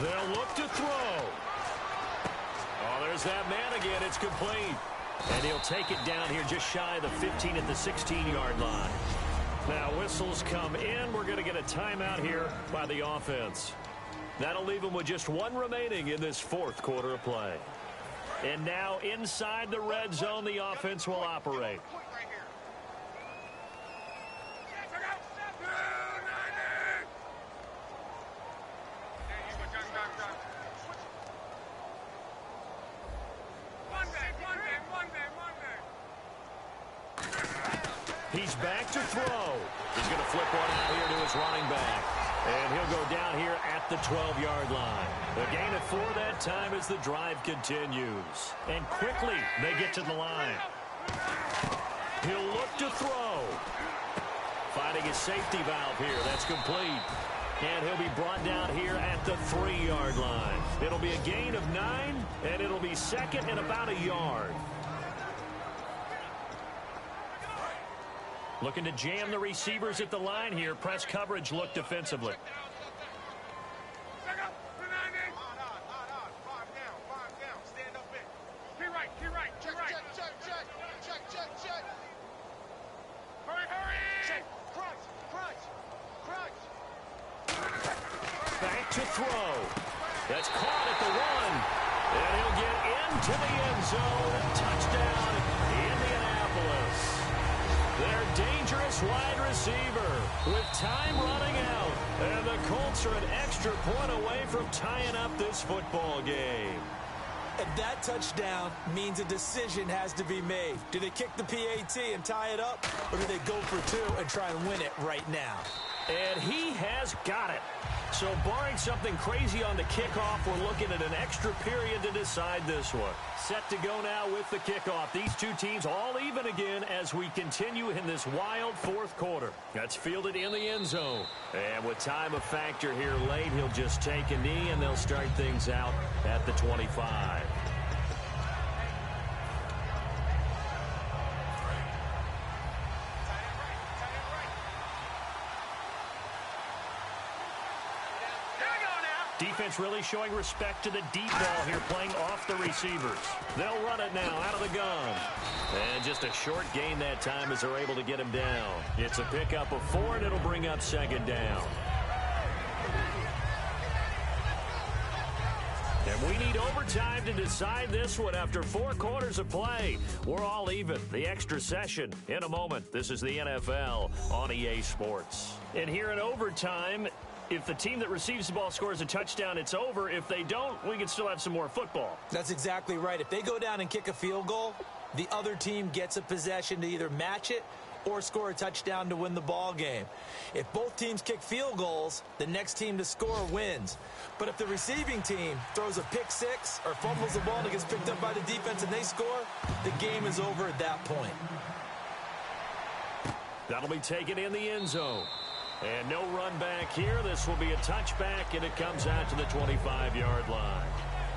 They'll look to throw. Oh, there's that man again. It's complete. And he'll take it down here just shy of the 15 at the 16-yard line. Now, whistles come in. We're going to get a timeout here by the offense. That'll leave them with just 1 remaining in this 4th quarter of play. And now inside the red zone, the offense will operate. He's back to throw. He's going to flip one out here to his running back. And he'll go down here at the 12-yard line. A gain of 4 that time as the drive continues. And quickly they get to the line. He'll look to throw. Finding his safety valve here. That's complete. And he'll be brought down here at the 3-yard line. It'll be a gain of 9, and it'll be 2nd and about a yard. Looking to jam the receivers at the line here. Press coverage look defensively. Back to throw. That's caught at the 1. And he'll get into the end zone. Touchdown, Indianapolis. Their dangerous wide receiver with time running out. And the Colts are an extra point away from tying up this football game. And that touchdown means a decision has to be made. Do they kick the PAT and tie it up, or do they go for 2 and try and win it right now? And he has got it. So barring something crazy on the kickoff, we're looking at an extra period to decide this one. Set to go now with the kickoff. These 2 teams all even again as we continue in this wild 4th quarter. That's fielded in the end zone. And with time a factor here late, he'll just take a knee and they'll start things out at the 25. Defense really showing respect to the deep ball here, playing off the receivers. They'll run it now out of the gun. And just a short gain that time as they're able to get him down. It's a pickup of 4, and it'll bring up 2nd down. And we need overtime to decide this one after 4 quarters of play. We're all even. The extra session in a moment. This is the NFL on EA Sports. And here in overtime, if the team that receives the ball scores a touchdown, it's over. If they don't, we can still have some more football. That's exactly right. If they go down and kick a field goal, the other team gets a possession to either match it or score a touchdown to win the ball game. If both teams kick field goals, the next team to score wins. But if the receiving team throws a pick six or fumbles the ball and it gets picked up by the defense and they score, the game is over at that point. That'll be taken in the end zone. And no run back here. This will be a touchback, and it comes out to the 25-yard line.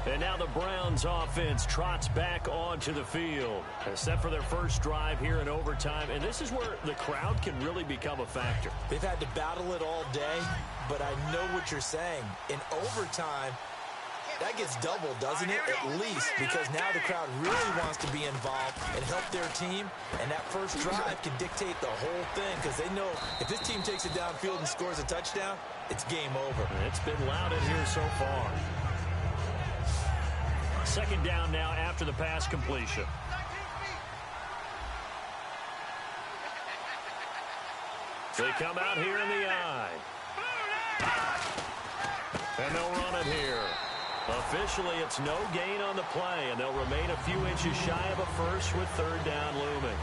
And now the Browns offense trots back onto the field, set for their first drive here in overtime. And this is where the crowd can really become a factor. They've had to battle it all day, but I know what you're saying. In overtime, that gets doubled, doesn't it? At least, because now the crowd really wants to be involved and help their team. And that first drive can dictate the whole thing, because they know if this team takes it downfield and scores a touchdown, it's game over. It's been loud in here so far. Second down now after the pass completion. They come out here in the eye. And they'll run it here. Officially, it's no gain on the play, and they'll remain a few inches shy of a first with third down looming.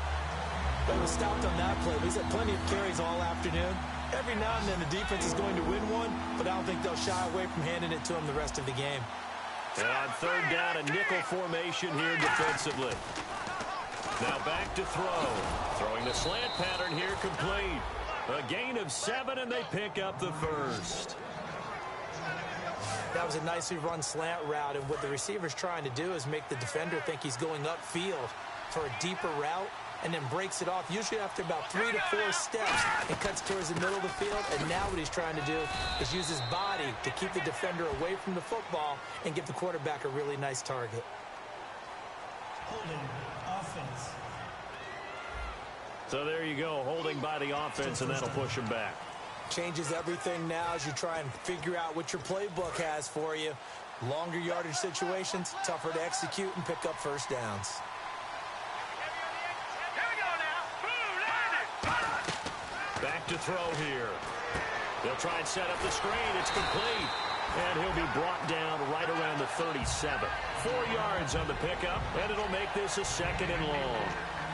They were stopped on that play. He's had plenty of carries all afternoon. Every now and then the defense is going to win one, but I don't think they'll shy away from handing it to him the rest of the game. And on third down, a nickel formation here defensively. Now back to throw. Throwing the slant pattern here complete. A gain of 7, and they pick up the first. That was a nicely run slant route, and what the receiver's trying to do is make the defender think he's going upfield for a deeper route, and then breaks it off, usually after about 3 to 4 steps, and cuts towards the middle of the field. And now what he's trying to do is use his body to keep the defender away from the football and give the quarterback a really nice target. Holding offense. So there you go, holding by the offense, and that'll push him back. Changes everything now as you try and figure out what your playbook has for you. Longer yardage situations, tougher to execute and pick up first downs. Back to throw here. They'll try and set up the screen. It's complete. And he'll be brought down right around the 37. 4 yards on the pickup, and it'll make this a 2nd and long.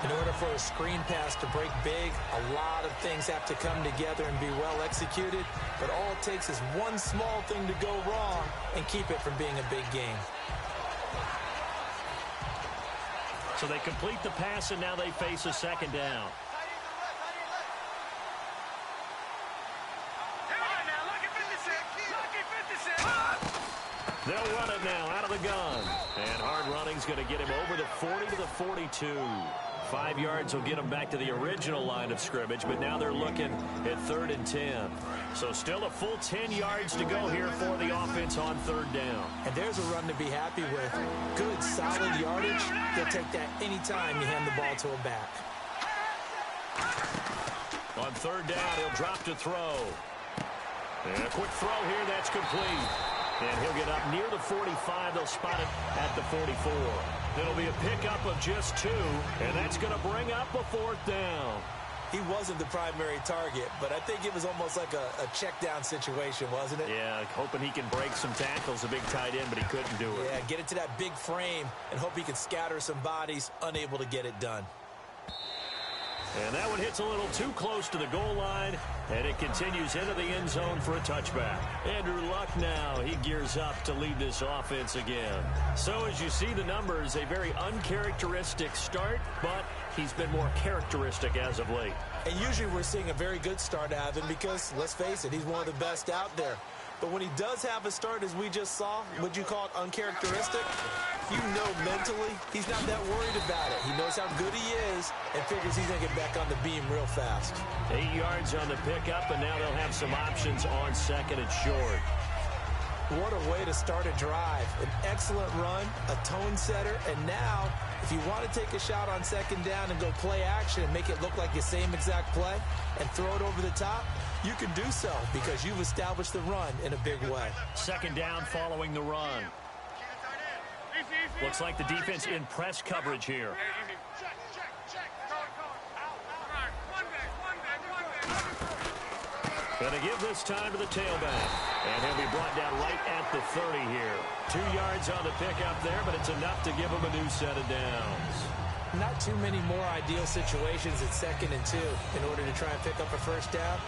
In order for a screen pass to break big, a lot of things have to come together and be well executed. But all it takes is one small thing to go wrong and keep it from being a big game. So they complete the pass, and now they face a 2nd down. They'll run it now out of the gun. And hard running's going to get him over the 40 to the 42. 5 yards will get them back to the original line of scrimmage, but now they're looking at 3rd and 10. So still a full 10 yards to go here for the offense on 3rd down. And there's a run to be happy with. Good, solid yardage. They'll take that anytime you hand the ball to a back. On 3rd down, he'll drop to throw. And a quick throw here, that's complete. And he'll get up near the 45. They'll spot it at the 44. It'll be a pickup of just 2, and that's going to bring up a 4th down. He wasn't the primary target, but I think it was almost like a check down situation, wasn't it? Yeah, hoping he can break some tackles, a big tight end, but he couldn't do it. Yeah, get it to that big frame and hope he can scatter some bodies, unable to get it done. And that one hits a little too close to the goal line, and it continues into the end zone for a touchback. Andrew Luck now, he gears up to lead this offense again. So as you see the numbers, a very uncharacteristic start, but he's been more characteristic as of late. And usually we're seeing a very good start out of him because, let's face it, he's one of the best out there. But when he does have a start, as we just saw, would you call it uncharacteristic? You know mentally he's not that worried about it. He knows how good he is and figures he's going to get back on the beam real fast. 8 yards on the pickup, and now they'll have some options on 2nd and short. What a way to start a drive. An excellent run, a tone setter, and now if you want to take a shot on 2nd down and go play action and make it look like the same exact play and throw it over the top, you can do so because you've established the run in a big way. 2nd down following the run. Looks like the defense in press coverage here. Going to give this time to the tailback. And he'll be brought down right at the 30 here. 2 yards on the pickup there, but it's enough to give him a new set of downs. Not too many more ideal situations at 2nd and 2 in order to try and pick up a first down.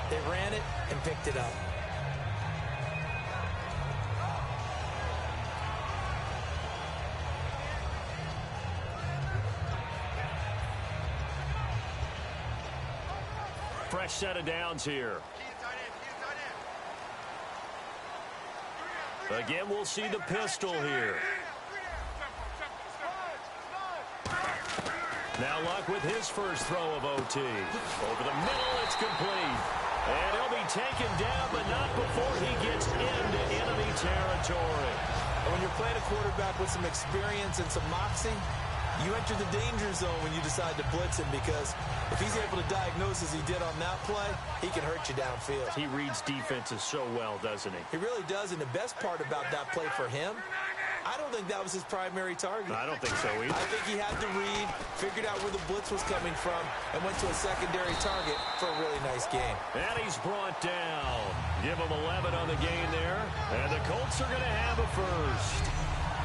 They ran it and picked it up. Fresh set of downs here. Again, we'll see the pistol here. Now Luck with his first throw of OT. Over the middle, it's complete. And he'll be taken down, but not before he gets into enemy territory. And when you're playing a quarterback with some experience and some moxie, you enter the danger zone when you decide to blitz him, because if he's able to diagnose as he did on that play, he can hurt you downfield. He reads defenses so well, doesn't he? He really does, and the best part about that play for him, I don't think that was his primary target. I don't think so either. I think he had to read, figured out where the blitz was coming from, and went to a secondary target for a really nice game. And he's brought down. Give him 11 on the gain there. And the Colts are going to have a first.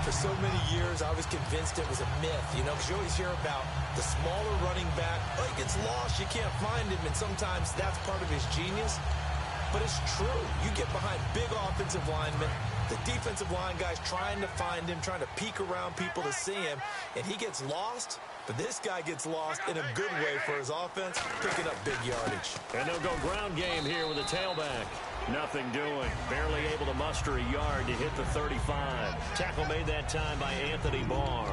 For so many years, I was convinced it was a myth, because you always hear about the smaller running back. Oh, he gets lost, you can't find him, and sometimes that's part of his genius. But it's true. You get behind big offensive linemen, the defensive line guys trying to find him, trying to peek around people to see him, and he gets lost. But this guy gets lost in a good way for his offense, picking up big yardage. And they'll go ground game here with a tailback. Nothing doing. Barely able to muster a yard to hit the 35. Tackle made that time by Anthony Barr.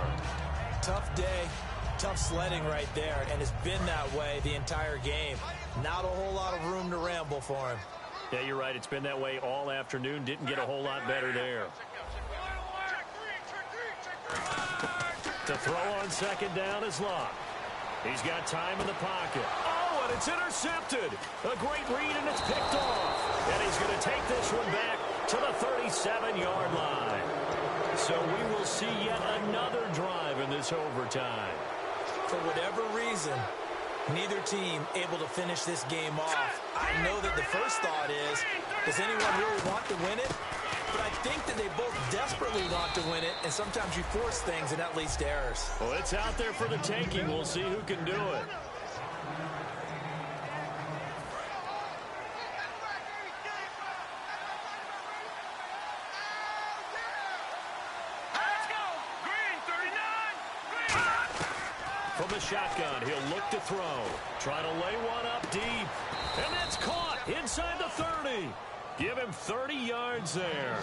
Tough day, tough sledding right there, and it's been that way the entire game. Not a whole lot of room to ramble for him. Yeah, you're right. It's been that way all afternoon. Didn't get a whole lot better there. To throw on second down is Luck. He's got time in the pocket. Oh, and it's intercepted. A great read, and it's picked off. And he's going to take this one back to the 37-yard line. So we will see yet another drive in this overtime. For whatever reason, neither team able to finish this game off. I know that the first thought is, does anyone really want to win it? But I think that they both desperately want to win it, and sometimes you force things, and that leads to errors. Well, it's out there for the taking. We'll see who can do it. From the shotgun, he'll look to throw. Trying to lay one up deep. And that's caught inside the 30. Give him 30 yards there.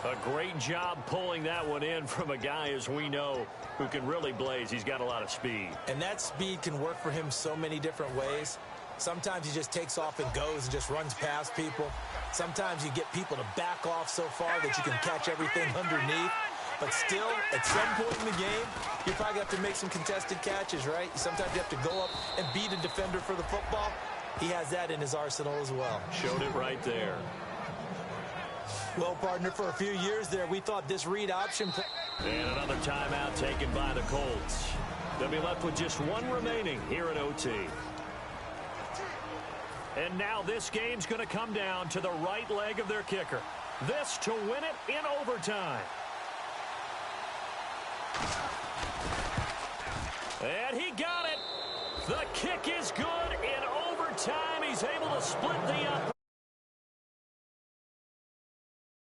A great job pulling that one in from a guy, as we know, who can really blaze. He's got a lot of speed. And that speed can work for him so many different ways. Sometimes he just takes off and goes and just runs past people. Sometimes you get people to back off so far that you can catch everything underneath. But still, at some point in the game, you probably have to make some contested catches, right? Sometimes you have to go up and beat a defender for the football. He has that in his arsenal as well. Showed it right there. Well, partner, for a few years there, we thought this read option... And another timeout taken by the Colts. They'll be left with just one remaining here at OT. And now this game's going to come down to the right leg of their kicker. This to win it in overtime. And he got it. The kick is good in overtime. He's able to split the up.